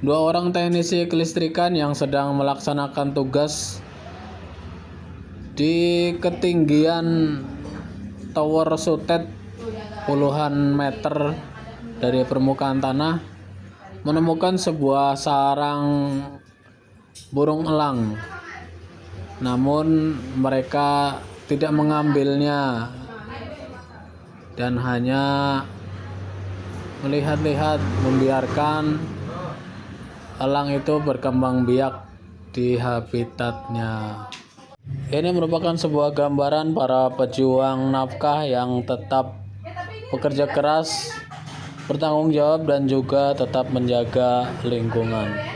Dua orang teknisi kelistrikan yang sedang melaksanakan tugas di ketinggian tower sutet puluhan meter dari permukaan tanah menemukan sebuah sarang burung elang. Namun mereka tidak mengambilnya dan hanya melihat-lihat, membiarkan elang itu berkembang biak di habitatnya. Ini merupakan sebuah gambaran para pejuang nafkah yang tetap bekerja keras, bertanggung jawab, dan juga tetap menjaga lingkungan.